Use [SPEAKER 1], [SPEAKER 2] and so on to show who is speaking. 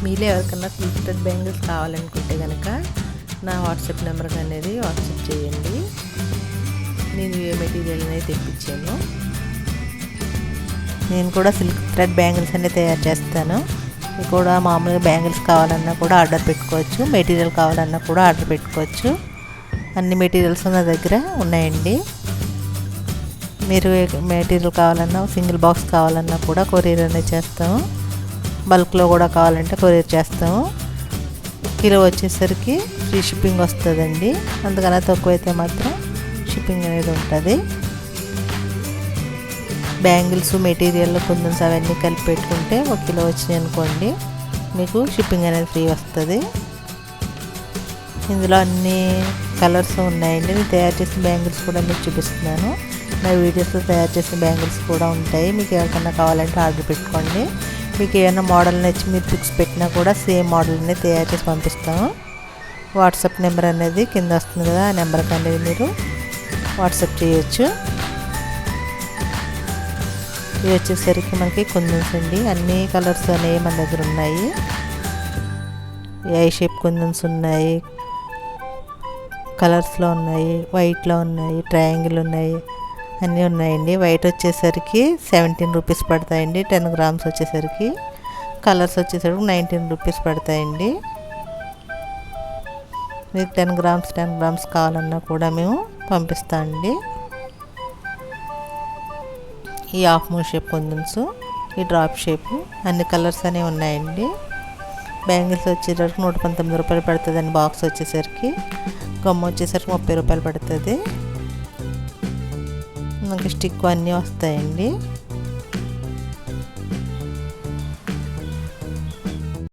[SPEAKER 1] మీలో ఎవరికన్నా silk thread bangles కావాలనుకుంటే కనుక నా వాట్సాప్ నెంబర్కి అనేది వాట్సాప్ చేయండి. నేను ఏ మెటీరియల్ అనేది తెప్పించాను. నేను కూడా సిల్క్ థ్రెడ్ బ్యాంగిల్స్ అనేది తయారు చేస్తాను. మీకు కూడా మామూలుగా బ్యాంగిల్స్ కావాలన్నా కూడా ఆర్డర్ పెట్టుకోవచ్చు, మెటీరియల్ కావాలన్నా కూడా ఆర్డర్ పెట్టుకోవచ్చు. అన్ని మెటీరియల్స్ నా దగ్గర ఉన్నాయండి. మీరు మెటీరియల్ కావాలన్నా సింగిల్ బాక్స్ కావాలన్నా కూడా కొరియర్ అనేది చేస్తాము. బల్క్లో కూడా కావాలంటే కొరియర్ చేస్తాము. కిలో వచ్చేసరికి ఫ్రీ షిప్పింగ్ వస్తుందండి. అందుకని తక్కువైతే మాత్రం షిప్పింగ్ అనేది ఉంటుంది. బ్యాంగిల్స్ మెటీరియల్ కుందన్స్ అవన్నీ కలిపి పెట్టుకుంటే 1 కిలో వచ్చినాయి అనుకోండి, మీకు షిప్పింగ్ అనేది ఫ్రీ వస్తుంది. ఇందులో అన్ని కలర్స్ ఉన్నాయండి. నేను తయారు చేసిన బ్యాంగిల్స్ కూడా మీకు చూపిస్తున్నాను. నా వీడియోస్లో తయారు చేసిన బ్యాంగిల్స్ కూడా ఉంటాయి. మీకు ఎవరికైనా కావాలంటే ఆర్డర్ పెట్టుకోండి. మీకు ఏమైనా మోడల్ నచ్చి మీరు పిక్స్ పెట్టినా కూడా సేమ్ మోడల్ని తయారు చేసి పంపిస్తాము. వాట్సాప్ నెంబర్ అనేది కింద వస్తుంది కదా, ఆ నెంబర్కి అనేది మీరు వాట్సాప్ చేయొచ్చు. ఇవి వచ్చేసరికి మనకి కుందన్స్ అండి. అన్ని కలర్స్ అనేవి మన దగ్గర ఉన్నాయి. ఐ షేప్ కుందన్స్ ఉన్నాయి, కలర్స్లో ఉన్నాయి, వైట్లో ఉన్నాయి, ట్రయాంగిల్ ఉన్నాయి, అన్నీ ఉన్నాయండి. వైట్ వచ్చేసరికి 17 రూపీస్ పడతాయండి. 10 గ్రామ్స్ వచ్చేసరికి. కలర్స్ వచ్చేసరికి 19 రూపీస్ పడతాయండి. మీకు 10 గ్రామ్స్ కావాలన్నా కూడా మేము పంపిస్తామండి. ఈ హాఫ్ మూన్ షేప్ కుందన్స్, ఈ డ్రాప్ షేపు, అన్ని కలర్స్ అనేవి ఉన్నాయండి. బ్యాంగిల్స్ వచ్చేసరికి 119 రూపాయలు పడుతుందండి. బాక్స్ వచ్చేసరికి గమ్ము వచ్చేసరికి 30 రూపాయలు పడుతుంది. మనకి స్టిక్ అన్నీ వస్తాయండి.